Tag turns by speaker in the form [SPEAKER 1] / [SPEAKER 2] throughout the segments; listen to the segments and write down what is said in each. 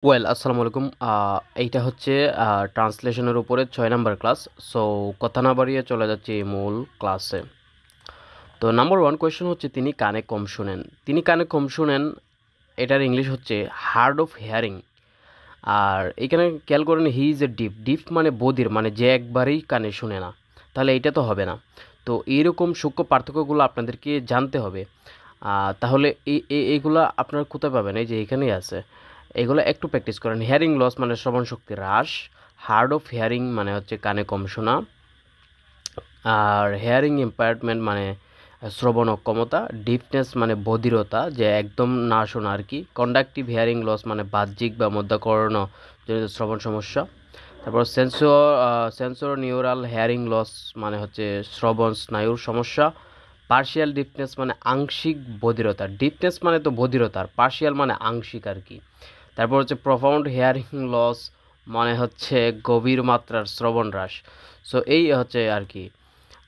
[SPEAKER 1] আসসালামু আলাইকুম। এইটা হচ্ছে ট্রান্সলেশনের উপরে ৬ নাম্বার ক্লাস। সো কথা না বাড়িয়ে চলে যাচ্ছি মূল ক্লাসে। তো নাম্বার 1 কোয়েশ্চেন হচ্ছে তিনি কানে কম শোনেন। তিনি কানে কম শোনেন, এটার ইংলিশ হচ্ছে হার্ড অফ হিয়ারিং। আর এখানে খেয়াল করেন হি ইজ এ ডিফ। ডিফ মানে বধির, মানে যে একবারেই কানে শোনে না। তাহলে এইটা তো হবে না। তো এইরকম সূক্ষ্ম পার্থক্যগুলো আপনাদেরকে জানতে হবে। তাহলে এইগুলা আপনারা কোথায় পাবেন? এই যে এখানেই আছে। এগুলো একটু প্র্যাকটিস করেন। হিয়ারিং লস মানে শ্রবণ শক্তি হ্রাস। হার্ড অফ হিয়ারিং মানে হচ্ছে কানে কম শোনা। আর হেয়ারিং ইম্পায়ারমেন্ট মানে শ্রবণ অক্ষমতা। ডিফনেস মানে বধিরতা, যে একদম না শোনা আর কি। কন্ডাক্টিভ হিয়ারিং লস মানে বাহ্যিক বা মধ্যকর্ণ জনিত শ্রবণ সমস্যা। তারপর সেন্সর নিউরাল হেয়ারিং লস মানে হচ্ছে শ্রবণ স্নায়ুর সমস্যা। পার্শিয়াল ডিফনেস মানে আংশিক বধিরতা। ডিফনেস মানে তো বধিরতা, আর পার্শিয়াল মানে আংশিক আর কি। তারপর হচ্ছে প্রফাউন্ড হেয়ারিং লস মানে হচ্ছে গভীর মাত্রার শ্রবণ হ্রাস। সো এই হচ্ছে আর কি।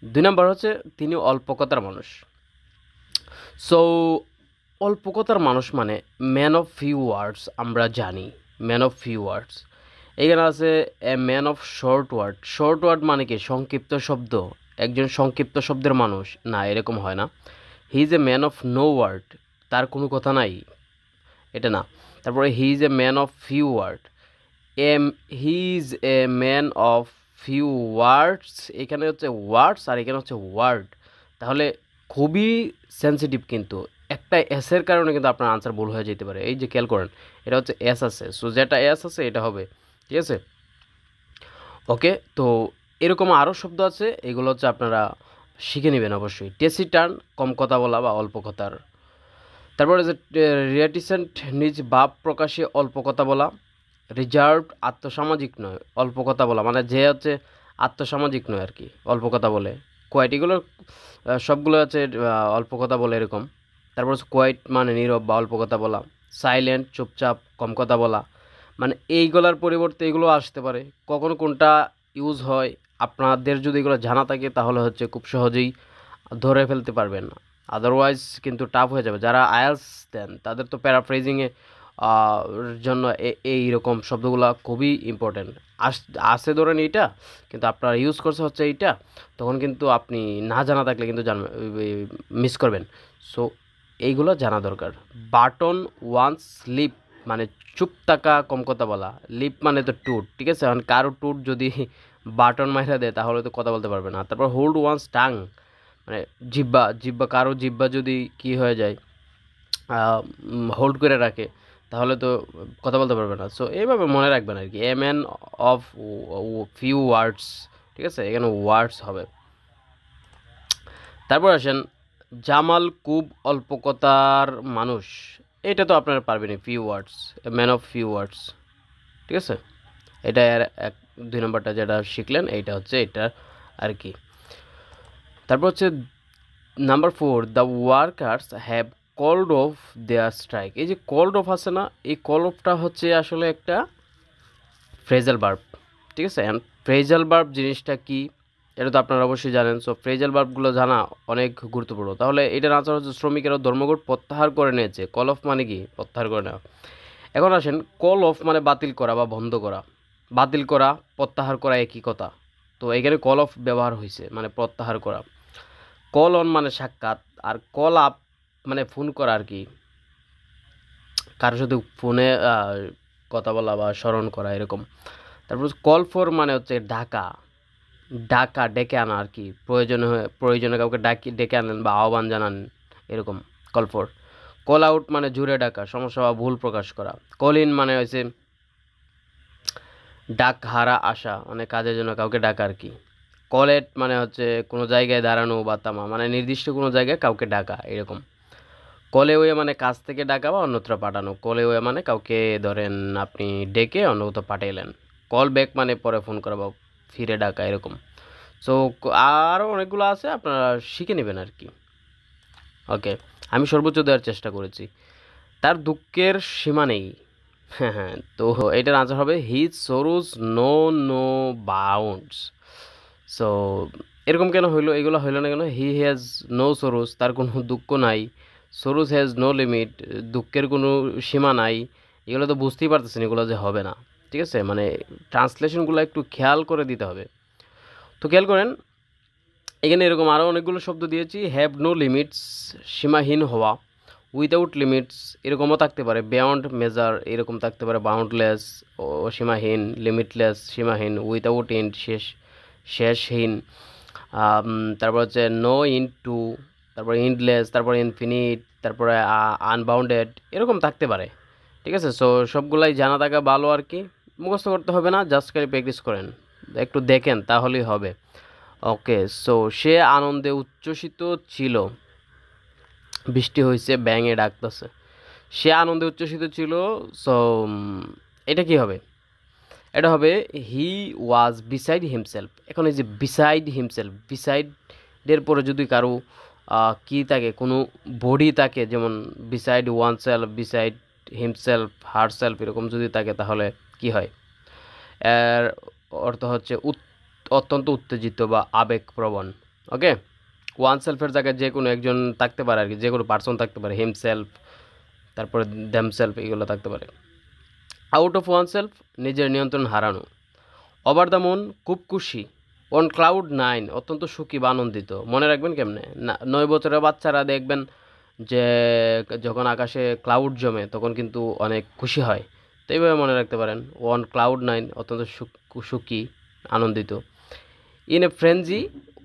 [SPEAKER 1] ২ নাম্বার হচ্ছে তিনি অল্প কথার মানুষ। সো অল্প কথার মানুষ মানে ম্যান অফ ফিউ ওয়ার্ডস, আমরা জানি ম্যান অফ ফিউ ওয়ার্ডস। এখানে আছে a man of short word. Short word মানে কি? সংক্ষিপ্ত শব্দ। একজন সংক্ষিপ্ত শব্দের মানুষ না, এরকম হয় না। He is a man of no word, তার কোনো কথা নাই, এটা না। তারপরে he is a man of few word. Um he is a man of few words, এখানে হচ্ছে ওয়ার্ডস আর এখানে হচ্ছে ওয়ার্ড। তাহলে খুবই সেন্সিটিভ, কিন্তু একটা এসের কারণে কিন্তু আপনার আনসার ভুল হয়ে যেতে পারে। এই যে খেয়াল করেন, এটা হচ্ছে এস আছে, সো যেটা এস আছে এটা হবে, ঠিক আছে? ওকে, তো এরকম আরও শব্দ আছে, এগুলো হচ্ছে আপনারা শিখে নেবেন অবশ্যই। টেসিটার্ন কম কথা বলা বা অল্প কথার। তারপরে যে রিয়াটিসেন্ট নিজ ভাব প্রকাশে অল্প কথা বলা। রিজার্ভড আত্মসামাজিক নয়, অল্প কথা বলা মানে যে হচ্ছে আত্মসামাজিক নয় আর কি, অল্প কথা বলে। কোয়াইট এগুলো সবগুলো হচ্ছে অল্প কথা বলে এরকম। তারপর হচ্ছে কোয়াইট মানে নীরব বা অল্প কথা বলা। সাইলেন্ট চুপচাপ কম কথা বলা, মানে এইগুলার পরিবর্তে এগুলো আসতে পারে। কখনো কোনটা ইউজ হয় আপনাদের যদি এগুলো জানা থাকে তাহলে হচ্ছে খুব সহজেই ধরে ফেলতে পারবেন। আদারওয়াইজ কিন্তু টাফ হয়ে যাবে। যারা আইএলটিএস দেন তাদের তো প্যারাফ্রেজিংয়ে জন্য এইরকম শব্দগুলো খুবই ইম্পর্টেন্ট। আসে ধরেন এইটা, কিন্তু আপনারা ইউজ করছে হচ্ছে এইটা, তখন কিন্তু আপনি না জানা থাকলে কিন্তু মিস করবেন। সো এইগুলো জানা দরকার। বাটন ওয়ান্স স্লিপ মানে চুপ থাকা কম কথা বলা। লিপ মানে তো টুট, ঠিক আছে? এখন কারো টুট যদি বাটন মাইরা দেয় তাহলে তো কথা বলতে পারবে না। তারপর হোল্ড ওয়ান্স টাং মানে জিহ্বা, জিহ্বা কারো জিহ্বা যদি কি হয়ে যায়, হোল্ড করে রাখে, তাহলে তো কথা বলতে পারবে না। সো এইভাবে মনে রাখবেন আর কি। এ ম্যান অফ ফিউ ওয়ার্ডস, ঠিক আছে? এখানে ওয়ার্ডস হবে। তারপর আসেন জামাল খুব অল্প কথার মানুষ। এটা তো আপনারা পারবেনই, few words, man of few words, ঠিক আছে? এটা এর এক ২ নম্বরটা যেটা শিখলেন এইটা হচ্ছে এটা আর কি। তারপর হচ্ছে number 4 the workers have called off their strike. এই যে কল্ড অফ আছে না, এই কল অফটা হচ্ছে আসলে একটা ফ্রেজাল ভার্ব, ঠিক আছে? অ্যান্ড ফ্রেজাল ভার্ব জিনিসটা কি এটা তো আপনারা অবশ্যই জানেন। সো ফ্রেজাল ভার্বগুলো জানা অনেক গুরুত্বপূর্ণ। তাহলে এটার আনসার হচ্ছে শ্রমিকেরা ধর্মঘট প্রত্যাহার করে নিয়েছে। কল অফ মানে কি? প্রত্যাহার করে নেওয়া। এখন আসেন, কল অফ মানে বাতিল করা বা বন্ধ করা। বাতিল করা প্রত্যাহার করা একই কথা। তো এখানে কল অফ ব্যবহার হয়েছে মানে প্রত্যাহার করা। কল অন মানে সাক্ষাৎ, আর কল আপ মানে ফোন করা আর কি, কারোর সাথে ফোনে কথা বলা বা স্মরণ করা এরকম। তারপর কল ফর মানে হচ্ছে ডাকা, ডাকা ডেকে আনা আর কি। প্রয়োজনে কাউকে ডেকে আনেন বা আহ্বান জানান, এরকম কল ফর। কল আউট মানে জুড়ে ডাকা, সমস্যা বা ভুল প্রকাশ করা। কল ইন মানে হচ্ছে ডাক হারা আসা, মানে কাজের জন্য কাউকে ডাকা আর কি। কলেট মানে হচ্ছে কোনো জায়গায় দাঁড়ানো বা থামা, মানে নির্দিষ্ট কোনো জায়গায় কাউকে ডাকা এরকম। কলে ওয়ে মানে কাজ থেকে ডাকা বা অন্যত্র পাঠানো। কলে ওয়ে মানে কাউকে ধরেন আপনি ডেকে অন্য কোথাও পাঠাইলেন। কল ব্যাক মানে পরে ফোন করা বা ফিরে ডাকা এরকম। সো আরও অনেকগুলো আছে, আপনারা শিখে নেবেন আর কি। ওকে, আমি সর্বোচ্চ দেওয়ার চেষ্টা করেছি। তার দুঃখের সীমা নেই। হ্যাঁ হ্যাঁ, তো এটার আনসার হবে his sorrows know no bounds. So এরকম কেন হইলো? এগুলো হইলো না কেন? হি হ্যাজ নো সরোজ, তার কোনো দুঃখ নাই। সরোজ হ্যাজ নো লিমিট, দুঃখের কোনো সীমা নাই। এগুলো তো বুঝতেই পারতেছেন এগুলো যে হবে না, ঠিক আছে? মানে ট্রান্সলেশনগুলো একটু খেয়াল করে দিতে হবে। তো খেয়াল করেন, এখানে এরকম আরও অনেকগুলো শব্দ দিয়েছি। হ্যাভ নো লিমিটস, সীমাহীন হওয়া। উইদাউট লিমিটস এরকমও থাকতে পারে। বিয়ন্ড মেজার এরকম থাকতে পারে। বাউন্ডলেস ও সীমাহীন, লিমিটলেস সীমাহীন, উইদাউট এন্ড শেষহীন। তারপর হচ্ছে নো ইনটু, তারপরে ইন্ডলেস, তারপরে ইনফিনিট, তারপরে আনবাউন্ডেড এরকম থাকতে পারে, ঠিক আছে? সো সবগুলাই জানা থাকা ভালো আর কি। মুখস্থ করতে হবে না, জাস্ট খালি প্র্যাকটিস করেন, একটু দেখেন তাহলেই হবে। ওকে, সো সে আনন্দে উচ্ছ্বসিত ছিল। বৃষ্টি হয়েছে, ব্যাঙে ডাকতেছে। সে আনন্দে উচ্ছ্বসিত ছিল। সো এটা কি হবে? এটা হবে হি ওয়াজ বিসাইড হিমসেলফ। এখন এই যে বিসাইড হিমসেলফ, বিসাইডের পরে যদি কারো কি থাকে, কোনো বডি থাকে, যেমন beside one self, beside himself, her self এরকম যদি থাকে তাহলে কি হয়? এর অর্থ হচ্ছে অত্যন্ত উত্তেজিত বা আবেগপ্রবণ। ওকে, ওয়ান সেলফের জায়গায় যে কোনো একজন থাকতে পারে আর কি, যে কোনো পার্সন থাকতে পারে। হিমসেলফ, তারপরে দ্যামসেলফ এগুলো থাকতে পারে। আউট অফ ওয়ান সেলফ নিজের নিয়ন্ত্রণ হারানো। ওভার দ্য মুন খুব খুশি। অন ক্লাউড নাইন অত্যন্ত সুখী বা আনন্দিত। মনে রাখবেন কেমনে? 9 বছরের বাচ্চারা দেখবেন যে যখন আকাশে ক্লাউড জমে তখন কিন্তু অনেক খুশি হয়। তো এইভাবে মনে রাখতে পারেন, অন ক্লাউড নাইন অত্যন্ত সুখী, আনন্দিত। ইন এ ফ্রেঞ্জি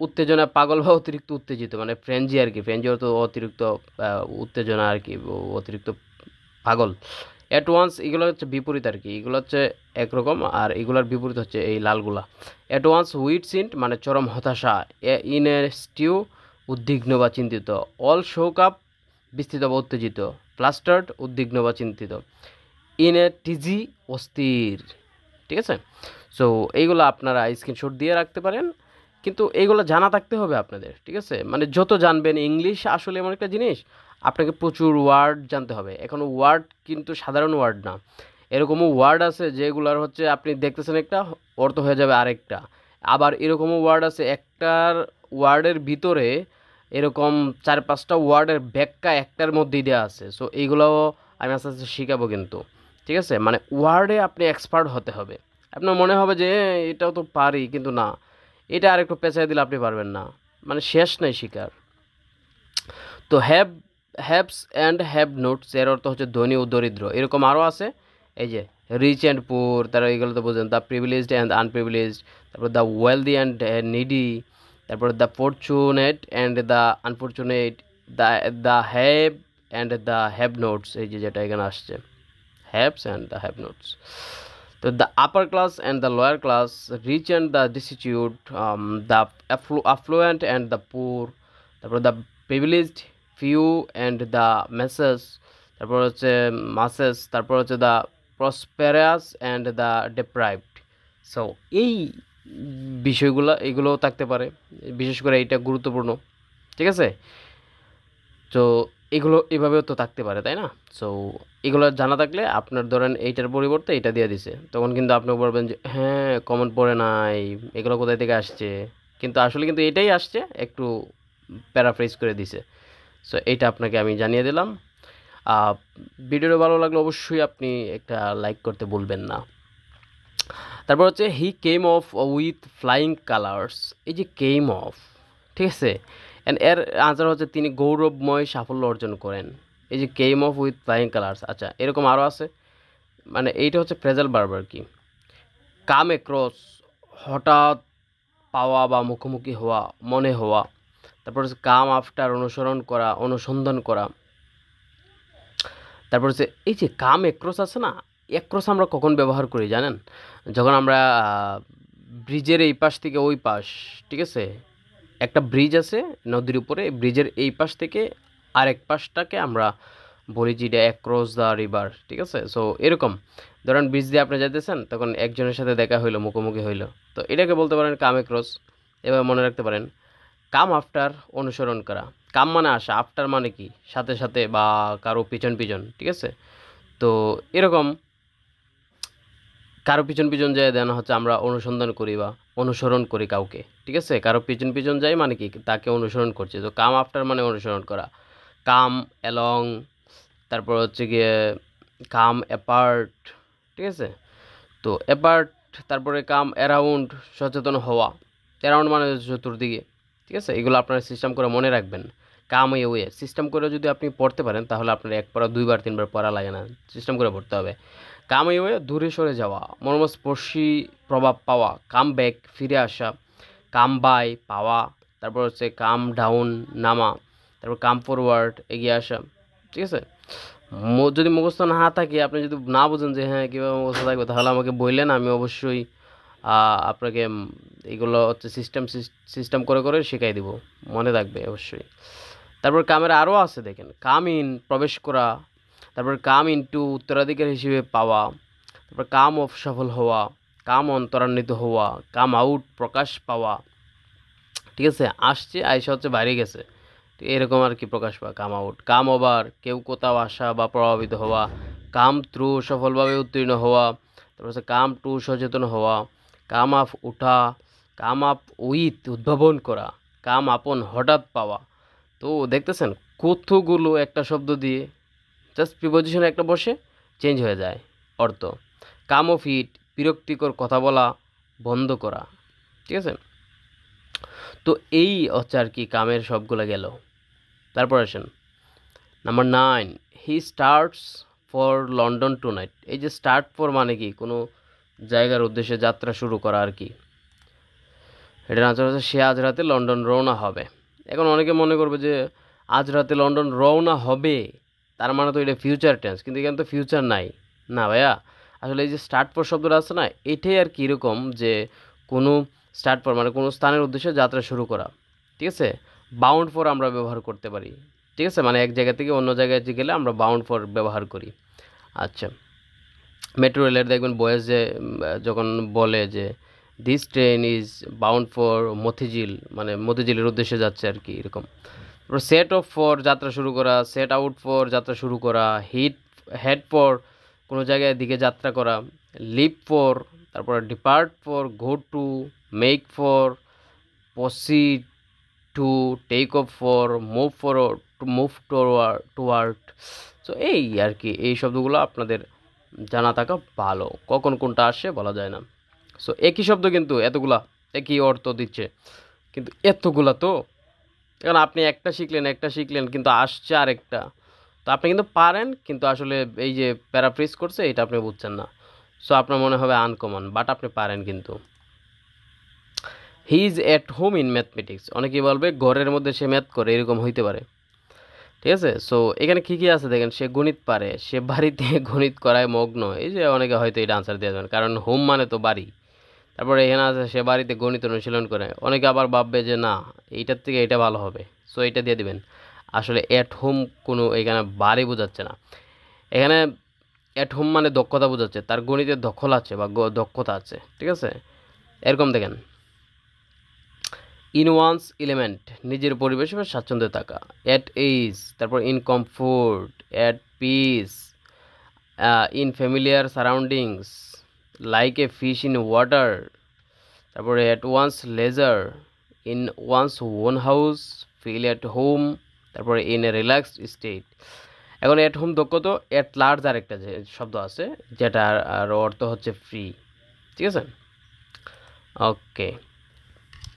[SPEAKER 1] উত্তেজনা, পাগল বা অতিরিক্ত উত্তেজিত, মানে ফ্রেঞ্জি আর কি। ফ্রেঞ্জি অর্থ অতিরিক্ত উত্তেজনা আর কি, অতিরিক্ত পাগল। অ্যাট ওয়ান্স এগুলো হচ্ছে বিপরীত আর কি, এগুলো হচ্ছে একরকম আর এগুলোর বিপরীত হচ্ছে এই লালগুলা। অ্যাট ওয়ান্স হুইট সিন্ট মানে চরম হতাশা। ইন এ স্টিউ উদ্বিগ্ন বা চিন্তিত। অল শোক আপ বিস্তৃত বা উত্তেজিত। ফ্লাস্টার্ড উদ্বিগ্ন বা চিন্তিত। ইন এ টিজি অস্থির, ঠিক আছে? সো এইগুলো আপনারা স্ক্রিনশট দিয়ে রাখতে পারেন, কিন্তু এইগুলো জানা থাকতে হবে আপনাদের, ঠিক আছে? মানে যত জানবেন, ইংলিশ আসলে এমন একটা জিনিস, আপনাকে প্রচুর ওয়ার্ড জানতে হবে। এখন ওয়ার্ড কিন্তু সাধারণ ওয়ার্ড না, এরকমও ওয়ার্ড আছে যেগুলার হচ্ছে আপনি দেখতেছেন একটা, অর্থ হয়ে যাবে আরেকটা। আবার এরকমও ওয়ার্ড আছে একটার ওয়ার্ডের ভিতরে এরকম 4-5টা ওয়ার্ডের ব্যাখ্যা একটার মধ্যেই দেওয়া আছে। সো এইগুলোও আমি আস্তে আস্তে শিখাবো কিন্তু, ঠিক আছে? মানে ওয়ার্ডে আপনি এক্সপার্ট হতে হবে। আপনার মনে হবে যে এটাও তো পারি, কিন্তু না, এটা আরেকটু পেঁচাই দিলে আপনি পারবেন না, মানে শেষ নাই শিকার। তো হ্যাভস অ্যান্ড হ্যাভ নোটস এর অর্থ হচ্ছে ধনী ও দরিদ্র। এরকম আরও আছে, এই যে রিচ অ্যান্ড পুর, তারা এইগুলো তো বোঝেন। দ্য প্রিভিলেজড অ্যান্ড আনপ্রিভিলেজড, তারপর দ্য ওয়েলদি অ্যান্ড নিডি, তারপর the fortunate and the unfortunate, the the have and the have nots, এই যে যেটা এখানে আসছে, haves and the have nots. তো the upper class and the lower class, rich and the destitute, the affluent and the poor, তারপর the privileged few and the masses, তারপর হচ্ছে masses, তারপর হচ্ছে the prosperous and the deprived. So এই বিষয়গুলো এগুলোও থাকতে পারে, বিশেষ করে এইটা গুরুত্বপূর্ণ, ঠিক আছে? তো এগুলো এভাবেও তো থাকতে পারে, তাই না? সো এগুলো জানা থাকলে আপনার ধরেন এইটার পরিবর্তে এইটা দিয়ে দিছে, তখন কিন্তু আপনি বলবেন যে হ্যাঁ কমন পড়ে নাই, এগুলো কোথায় থেকে আসছে, কিন্তু আসলে কিন্তু এটাই আসছে, একটু প্যারাফ্রেজ করে দিছে। সো এইটা আপনাকে আমি জানিয়ে দিলাম। ভিডিওটা ভালো লাগলে অবশ্যই আপনি একটা লাইক করতে ভুলবেন না। তারপর হচ্ছে হি কেম অফ উইথ ফ্লাইং কালার্স। এই যে কেম অফ, ঠিক আছে, অ্যান্ড এর আনসার হচ্ছে তিনি গৌরবময় সাফল্য অর্জন করেন। এই যে কেম অফ উইথ ফ্লাইং কালার্স, আচ্ছা এরকম আরও আছে, মানে এইটা হচ্ছে ফ্রেজাল ভার্ব আর কি। কাম অ্যাক্রস হঠাৎ পাওয়া বা মুখোমুখি হওয়া, মনে হওয়া। তারপর হচ্ছে কাম আফটার অনুসরণ করা, অনুসন্ধান করা। তারপর হচ্ছে এই যে কাম অ্যাক্রস আছে না, অ্যাক্রস আমরা কখন ব্যবহার করি জানেন? যখন আমরা ব্রিজের এই পাশ থেকে ওই পাশ, ঠিক আছে, একটা ব্রিজ আছে নদীর উপরে, ব্রিজের এই পাশ থেকে আরেক পাশটাকে আমরা বলি যে এটা অ্যাক্রস দ্য রিভার, ঠিক আছে? সো এরকম ধরেন ব্রিজ দিয়ে আপনি যেতেছেন, তখন একজনের সাথে দেখা হইলো, মুখোমুখি হইলো, তো এটাকে বলতে পারেন কাম অ্যাক্রস। এবার মনে রাখতে পারেন কাম আফটার অনুসরণ করা। কাম মানে আসা, আফটার মানে কি সাথে সাথে বা কারো পিছন পিছন, ঠিক আছে? তো এরকম কারো পিছন পিছন যায় দেন হচ্ছে আমরা অনুসন্ধান করি বা অনুসরণ করি কাউকে, ঠিক আছে? কারো পিছন পিছন যাই মানে কি তাকে অনুসরণ করছে। তো কাম আফটার মানে অনুসরণ করা। কাম অ্যালং, তারপর হচ্ছে গিয়ে কাম অ্যাপার্ট, ঠিক আছে। তো অ্যাপার্ট, তারপরে কাম অ্যারাউন্ড, সচেতন হওয়া। অ্যারাউন্ড মানে চতুর্দিকে, ঠিক আছে। এগুলো আপনারা সিস্টেম করে মনে রাখবেন। কাম ওয়ে সিস্টেম করে যদি আপনি পড়তে পারেন তাহলে আপনার এক পড়া দুইবার তিনবার পড়া লাগে না, সিস্টেম করে পড়তে হবে। কাম ওয়ে দূরে সরে যাওয়া, মর্মস্পর্শী প্রভাব পাওয়া। কাম ব্যাক ফিরে আসা। কাম বাই পাওয়া। তারপর হচ্ছে কাম ডাউন নামা। তারপর কাম ফরওয়ার্ড এগিয়ে আসা, ঠিক আছে। যদি মুখস্থ না থাকে, আপনি যদি না বুঝেন যে হ্যাঁ কীভাবে মুখস্থ থাকবে, তাহলে আমাকে বললেন, আমি অবশ্যই আপনাকে এগুলো হচ্ছে সিস্টেম করে করে শেখাই দিব, মনে থাকবে অবশ্যই। তারপর কামের আরও আছে দেখেন, কাম ইন প্রবেশ করা। তারপর কাম ইনটু উত্তরাধিকার হিসেবে পাওয়া। তারপর কাম অফ সফল হওয়া। কাম অন ত্বরান্বিত হওয়া। কাম আউট প্রকাশ পাওয়া, ঠিক আছে। আসছে আইসা হচ্ছে বাইরে গেছে, তো এরকম আর কি প্রকাশ পাওয়া কাম আউট। কাম ওভার কেউ কোথাও আসা বা প্রভাবিত হওয়া। কাম থ্রু সফলভাবে উত্তীর্ণ হওয়া। তারপর হচ্ছে কাম টু সচেতন হওয়া। কাম আপ উঠা। কাম আপ উইথ উদ্ভাবন করা। কাম আপন হঠাৎ পাওয়া। তো দেখতেছেন কতগুলো একটা শব্দ দিয়ে জাস্ট প্রিপোজিশনে একটা বসে চেঞ্জ হয়ে যায় অর্থ। কাম অফ ইট বিরক্তিকর কথা বলা বন্ধ করা, ঠিক আছে। তো এই হচ্ছে আর কি কামের সবগুলো গেল। তারপর আসেন number 9, he starts for London two night. এই যে স্টার্ট ফর মানে কি, কোনো জায়গার উদ্দেশ্যে যাত্রা শুরু করা আর কি। এটার আনসার হচ্ছে সে আজ রাতে লন্ডন রওনা হবে। এখন অনেকে মনে করবে যে আজ রাতে লন্ডন রওনা হবে, তার মানে তো এটা ফিউচার টেন্স, কিন্তু এখানে তো ফিউচার নাই। না ভাইয়া, আসলে এই যে স্টার্ট ফর শব্দটা আছে না, এটাই আর কি এরকম যে কোনো স্টার্ট ফর মানে কোনো স্থানের উদ্দেশ্যে যাত্রা শুরু করা, ঠিক আছে। বাউন্ড ফর আমরা ব্যবহার করতে পারি, ঠিক আছে, মানে এক জায়গা থেকে অন্য জায়গায় গেলে আমরা বাউন্ড ফর ব্যবহার করি। আচ্ছা, মেট্রো রেলের দেখবেন বয়েস যে যখন বলে যে this train is bound for Motijheel, মানে মতিঝিলের উদ্দেশ্যে যাচ্ছে আর কি এরকম। তারপর সেট অফ ফর যাত্রা শুরু করা। সেট আউট ফর যাত্রা শুরু করা। হেড ফর কোনো জায়গায় দিকে যাত্রা করা। লিভ ফর, তারপর depart for go to. Make for proceed to. Take off for move for move toward. So এই আর কি, এই শব্দগুলো আপনাদের জানা থাকা ভালো, কখন কোনটা আসে বলা যায় না। সো একই শব্দ কিন্তু এতগুলা একই অর্থ দিচ্ছে, কিন্তু এতগুলা তো, কারণ আপনি একটা শিখলেন কিন্তু আসছে আরেকটা। তো আপনি কিন্তু পারেন, কিন্তু আসলে এই যে প্যারাফ্রেজ করছে এটা আপনি বুঝছেন না। সো আপনার মনে হবে আনকমন, বাট আপনি পারেন কিন্তু। He is at home in mathematics, অনেকেই বলবে ঘরের মধ্যে সে ম্যাথ করে, এরকম হইতে পারে, ঠিক আছে। সো এখানে কী কী আছে দেখেন, সে গণিত পারে, সে বাড়িতে গণিত করায় মগ্ন। এই যে অনেকে হয়তো এটা আনসার দিয়ে যাবেন, কারণ হোম মানে তো বাড়ি। তারপরে এখানে আছে সে বাড়িতে গণিত অনুশীলন করে। অনেকে আবার ভাববে যে না, এইটার থেকে এটা ভালো হবে, সো এটা দিয়ে দিবেন। আসলে অ্যাট হোম কোনো এখানে বাড়ি বোঝাচ্ছে না, এখানে অ্যাট হোম মানে দক্ষতা বোঝাচ্ছে, তার গণিতের দখল আছে বা দক্ষতা আছে, ঠিক আছে। এরকম দেখেন, ইন ওয়ান্স এলিমেন্ট নিজের পরিবেশে বা স্বাচ্ছন্দ্যে থাকা। অ্যাট এইজ, তারপর in comfort. At peace, in familiar surroundings. Like a fish in water. তারপরে at one's leisure. In one's own house. Feel at home. তারপরে ইন এ রিল্যাক্সড স্টেট। এখন at home দক্ষ, তো অ্যাট লার্জ আরেকটা যে শব্দ আছে যেটা আর অর্থ হচ্ছে ফ্রি, ঠিক আছে। ওকে।